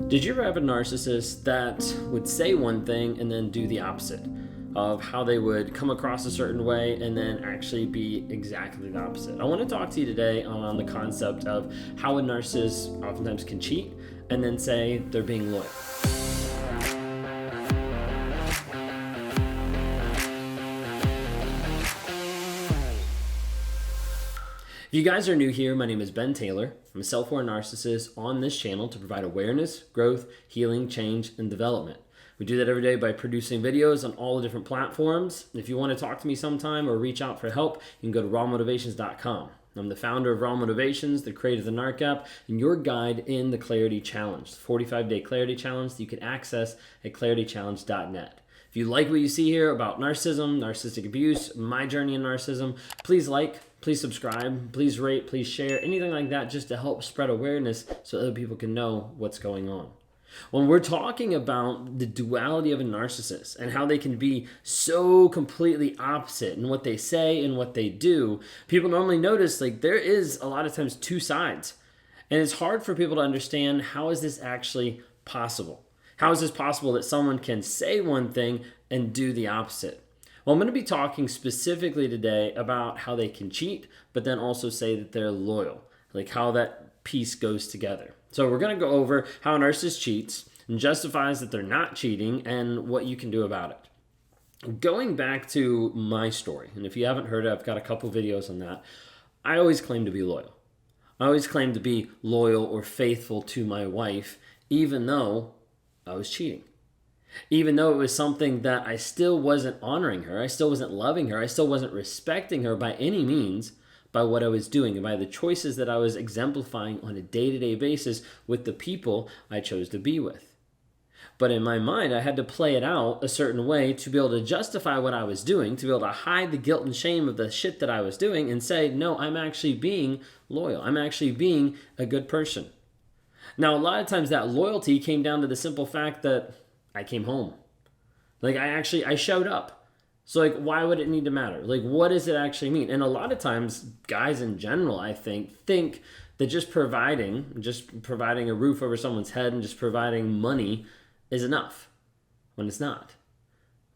Did you ever have a narcissist that would say one thing and then do the opposite of how they would come across a certain way and then actually be exactly the opposite? I want to talk to you today on the concept of how a narcissist oftentimes can cheat and then say they're being loyal. If you guys are new here, my name is Ben Taylor. I'm a self-aware narcissist on this channel to provide awareness, growth, healing, change, and development. We do that every day by producing videos on all the different platforms. If you want to talk to me sometime or reach out for help, you can go to rawmotivations.com. I'm the founder of Raw Motivations, the creator of the Narc app, and your guide in the Clarity Challenge, the 45-day Clarity Challenge that you can access at claritychallenge.net. If you like what you see here about narcissism, narcissistic abuse, my journey in narcissism, please please subscribe, please rate, please share, anything like that just to help spread awareness so other people can know what's going on. When we're talking about the duality of a narcissist and how they can be so completely opposite in what they say and what they do, people normally notice there is a lot of times two sides. And it's hard for people to understand, how is this actually possible? How is this possible that someone can say one thing and do the opposite? Well, I'm going to be talking specifically today about how they can cheat, but then also say that they're loyal, like how that piece goes together. So we're going to go over how a narcissist cheats and justifies that they're not cheating and what you can do about it. Going back to my story, and if you haven't heard it, I've got a couple videos on that. I always claimed to be loyal. I always claimed to be loyal or faithful to my wife, even though I was cheating. Even though it was something that I still wasn't honoring her, I still wasn't loving her, I still wasn't respecting her by any means by what I was doing and by the choices that I was exemplifying on a day-to-day basis with the people I chose to be with. But in my mind, I had to play it out a certain way to be able to justify what I was doing, to be able to hide the guilt and shame of the shit that I was doing and say, no, I'm actually being loyal. I'm actually being a good person. Now, a lot of times that loyalty came down to the simple fact that I came home. I showed up. So why would it need to matter? What does it actually mean? And a lot of times, guys in general, I think that just providing a roof over someone's head and just providing money is enough, when it's not.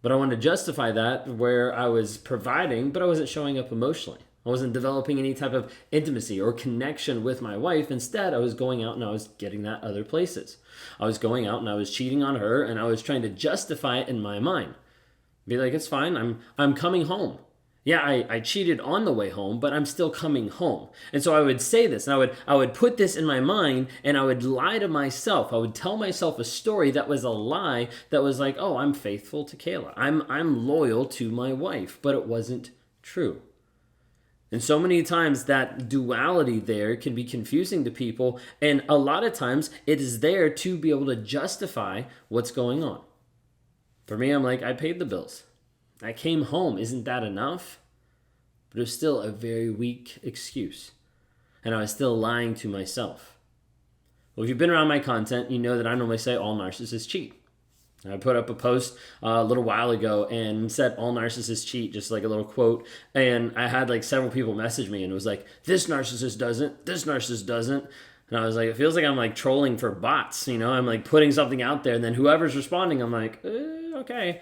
But I wanted to justify that where I was providing, but I wasn't showing up emotionally. I wasn't developing any type of intimacy or connection with my wife. Instead, I was going out and I was getting that other places. I was going out and I was cheating on her and I was trying to justify it in my mind. Be like, it's fine, I'm coming home. Yeah, I cheated on the way home, but I'm still coming home. And so I would say this, and I would put this in my mind, and I would lie to myself. I would tell myself a story that was a lie, that was like, oh, I'm faithful to Kayla. I'm loyal to my wife, but it wasn't true. And so many times that duality there can be confusing to people. And a lot of times it is there to be able to justify what's going on. For me, I'm like, I paid the bills. I came home. Isn't that enough? But it was still a very weak excuse. And I was still lying to myself. Well, if you've been around my content, you know that I normally say all narcissists cheat. I put up a post a little while ago and said all narcissists cheat, just like a little quote. And I had several people message me and it was like, this narcissist doesn't, this narcissist doesn't. And I was like, it feels like I'm trolling for bots, I'm putting something out there and then whoever's responding, I'm like, okay.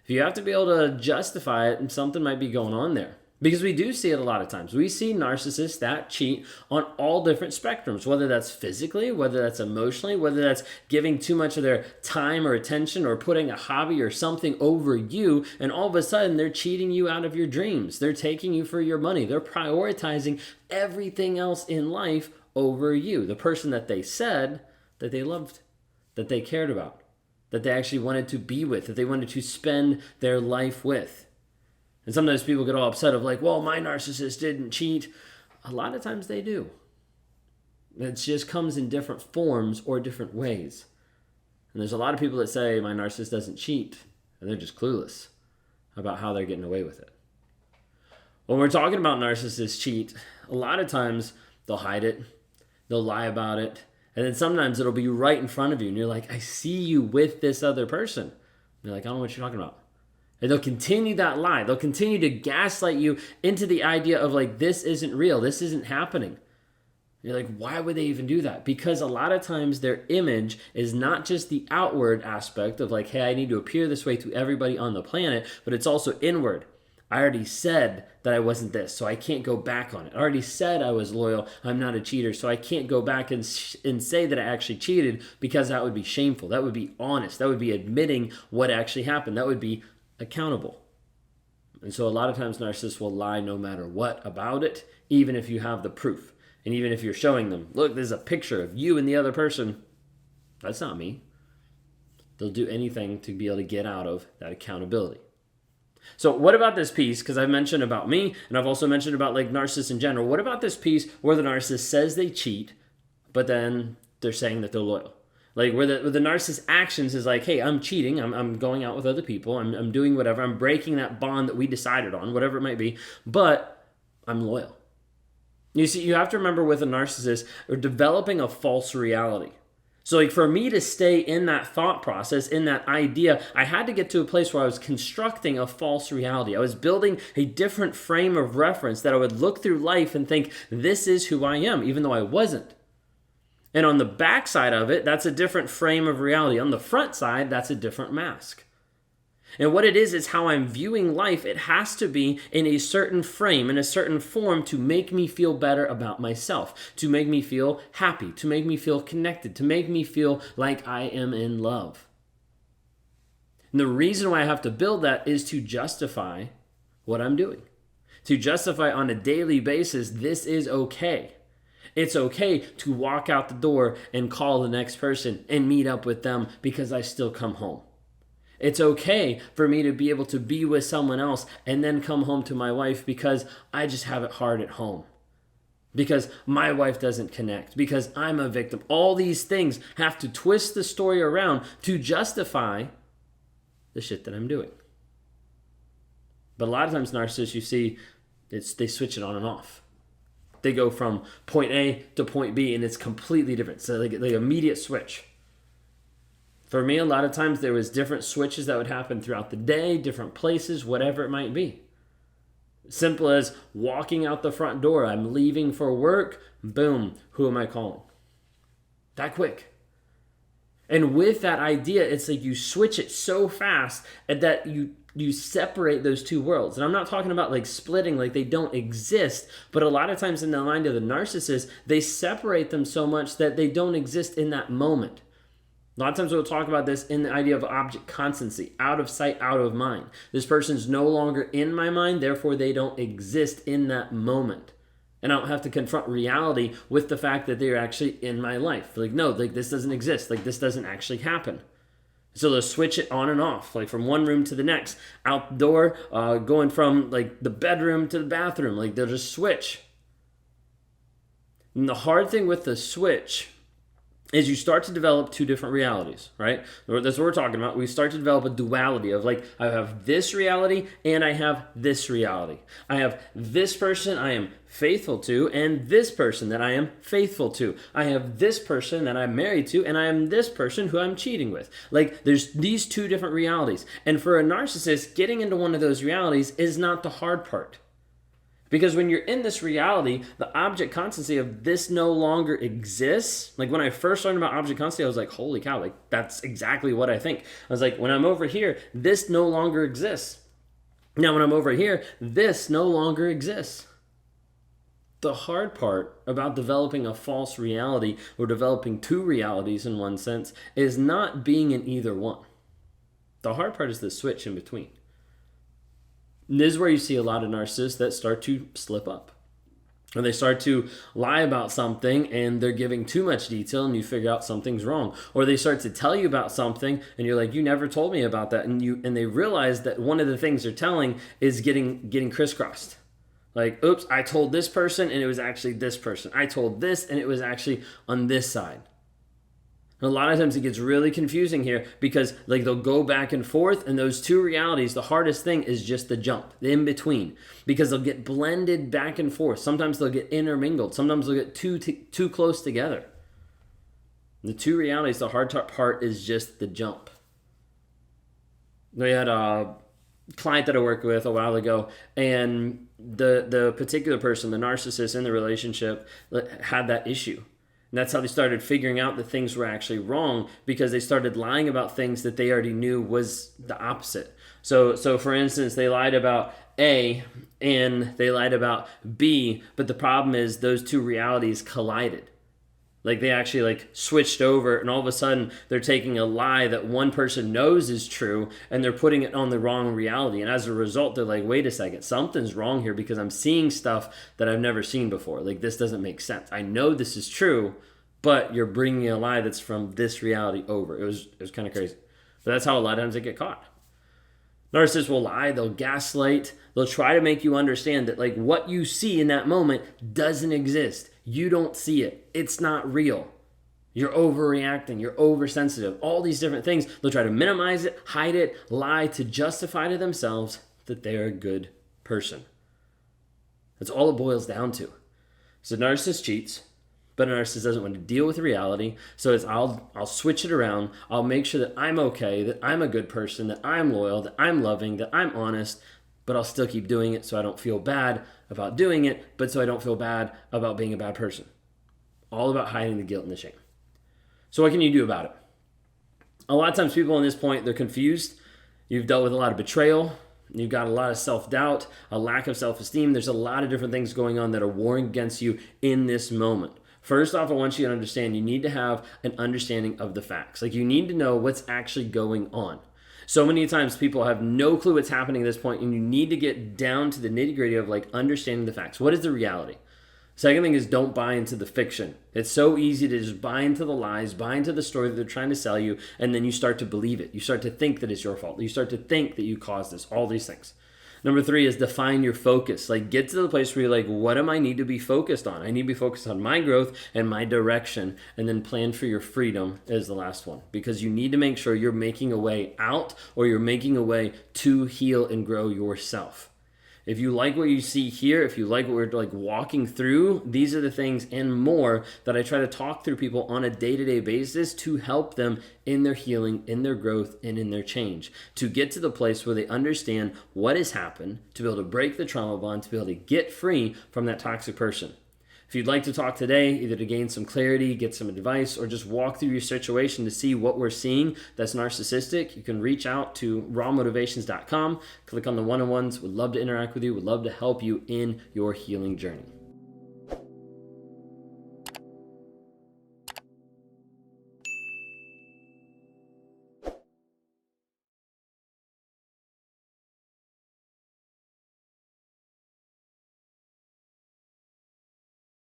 If you have to be able to justify it, something might be going on there. Because we do see it a lot of times. We see narcissists that cheat on all different spectrums, whether that's physically, whether that's emotionally, whether that's giving too much of their time or attention or putting a hobby or something over you, and all of a sudden they're cheating you out of your dreams. They're taking you for your money. They're prioritizing everything else in life over you, the person that they said that they loved, that they cared about, that they actually wanted to be with, that they wanted to spend their life with. And sometimes people get all upset of well, my narcissist didn't cheat. A lot of times they do. It just comes in different forms or different ways. And there's a lot of people that say my narcissist doesn't cheat, and they're just clueless about how they're getting away with it. When we're talking about narcissists cheat, a lot of times they'll hide it, they'll lie about it, and then sometimes it'll be right in front of you, and you're like, I see you with this other person. And you're like, I don't know what you're talking about. And they'll continue that lie. They'll continue to gaslight you into the idea of this isn't real. This isn't happening. You're like, why would they even do that? Because a lot of times their image is not just the outward aspect of like, hey, I need to appear this way to everybody on the planet, but it's also inward. I already said that I wasn't this, so I can't go back on it. I already said I was loyal. I'm not a cheater, so I can't go back and say that I actually cheated, because that would be shameful. That would be honest. That would be admitting what actually happened. That would be accountable. And so a lot of times narcissists will lie no matter what about it, even if you have the proof. And even if you're showing them, look, there's a picture of you and the other person. That's not me. They'll do anything to be able to get out of that accountability. So what about this piece? Because I've mentioned about me, and I've also mentioned about like narcissists in general. What about this piece where the narcissist says they cheat, but then they're saying that they're loyal? Like where the narcissist actions is like, hey, I'm cheating. I'm going out with other people. I'm doing whatever. I'm breaking that bond that we decided on, whatever it might be. But I'm loyal. You see, you have to remember with a narcissist, they're developing a false reality. So like for me to stay in that thought process, in that idea, I had to get to a place where I was constructing a false reality. I was building a different frame of reference that I would look through life and think, this is who I am, even though I wasn't. And on the back side of it, that's a different frame of reality. On the front side, that's a different mask. And what it is how I'm viewing life. It has to be in a certain frame, in a certain form, to make me feel better about myself, to make me feel happy, to make me feel connected, to make me feel like I am in love. And the reason why I have to build that is to justify what I'm doing, to justify on a daily basis, this is okay. It's okay to walk out the door and call the next person and meet up with them because I still come home. It's okay for me to be able to be with someone else and then come home to my wife because I just have it hard at home. Because my wife doesn't connect. Because I'm a victim. All these things have to twist the story around to justify the shit that I'm doing. But a lot of times narcissists, you see, they switch it on and off. They go from point A to point B and it's completely different. So they get the immediate switch. For me, a lot of times there was different switches that would happen throughout the day, different places, whatever it might be. Simple as walking out the front door. I'm leaving for work. Boom. Who am I calling? That quick. And with that idea, it's like you switch it so fast that you separate those two worlds. And I'm not talking about like splitting, like they don't exist. But a lot of times in the mind of the narcissist, they separate them so much that they don't exist in that moment. A lot of times we'll talk about this in the idea of object constancy, out of sight, out of mind. This person's no longer in my mind, therefore they don't exist in that moment. And I don't have to confront reality with the fact that they're actually in my life. Like, no, like this doesn't exist. Like this doesn't actually happen. So they'll switch it on and off, like from one room to the next, outdoor, going from like the bedroom to the bathroom. Like they'll just switch. And the hard thing with the switch is you start to develop two different realities, right? That's what we're talking about. We start to develop a duality of like, I have this reality and I have this reality. I have this person I am faithful to and this person that I am faithful to. I have this person that I'm married to and I am this person who I'm cheating with. Like there's these two different realities. And for a narcissist, getting into one of those realities is not the hard part. Because when you're in this reality, the object constancy of this no longer exists. Like when I first learned about object constancy, I was like, holy cow, like that's exactly what I think. I was like, when I'm over here, this no longer exists. Now when I'm over here, this no longer exists. The hard part about developing a false reality or developing two realities in one sense is not being in either one. The hard part is the switch in between. And this is where you see a lot of narcissists that start to slip up. Or they start to lie about something and they're giving too much detail and you figure out something's wrong. Or they start to tell you about something and you're like, you never told me about that. And they realize that one of the things they're telling is getting crisscrossed. Like, oops, I told this person and it was actually this person. I told this and it was actually on this side. And a lot of times it gets really confusing here because like they'll go back and forth and those two realities, the hardest thing is just the jump, the in-between, because they'll get blended back and forth. Sometimes they'll get intermingled. Sometimes they'll get too close together. The two realities, the hard part is just the jump. We had client that I worked with a while ago, and the particular person, the narcissist in the relationship, had that issue. And that's how they started figuring out that things were actually wrong, because they started lying about things that they already knew was the opposite. So for instance, they lied about A and they lied about B, but the problem is those two realities collided. Like they actually like switched over, and all of a sudden they're taking a lie that one person knows is true and they're putting it on the wrong reality. And as a result, they're like, wait a second, something's wrong here, because I'm seeing stuff that I've never seen before. Like this doesn't make sense. I know this is true, but you're bringing a lie that's from this reality over. It was kind of crazy. But that's how a lot of times they get caught. Narcissists will lie, they'll gaslight, they'll try to make you understand that like what you see in that moment doesn't exist. You don't see it. It's not real. You're overreacting. You're oversensitive. All these different things. They'll try to minimize it, hide it, lie to justify to themselves that they're a good person. That's all it boils down to. So narcissist cheats, but a narcissist doesn't want to deal with reality. So it's I'll switch it around. I'll make sure that I'm okay, that I'm a good person, that I'm loyal, that I'm loving, that I'm honest, but I'll still keep doing it so I don't feel bad about doing it, but so I don't feel bad about being a bad person. All about hiding the guilt and the shame. So what can you do about it? A lot of times people on this point, they're confused. You've dealt with a lot of betrayal. You've got a lot of self-doubt, a lack of self-esteem. There's a lot of different things going on that are warring against you in this moment. First off, I want you to understand you need to have an understanding of the facts. Like you need to know what's actually going on. So many times people have no clue what's happening at this point, and you need to get down to the nitty-gritty of like understanding the facts. What is the reality? Second thing is don't buy into the fiction. It's so easy to just buy into the lies, buy into the story that they're trying to sell you, and then you start to believe it. You start to think that it's your fault. You start to think that you caused this, all these things. Number 3 is define your focus. Like get to the place where you're like, what do I need to be focused on? I need to be focused on my growth and my direction, and then plan for your freedom is the last one, because you need to make sure you're making a way out, or you're making a way to heal and grow yourself. If you like what you see here, if you like what we're like walking through, these are the things and more that I try to talk through people on a day-to-day basis to help them in their healing, in their growth, and in their change. To get to the place where they understand what has happened, to be able to break the trauma bond, to be able to get free from that toxic person. If you'd like to talk today, either to gain some clarity, get some advice, or just walk through your situation to see what we're seeing that's narcissistic, you can reach out to rawmotivations.com, click on the one-on-ones. Would love to interact with you, would love to help you in your healing journey.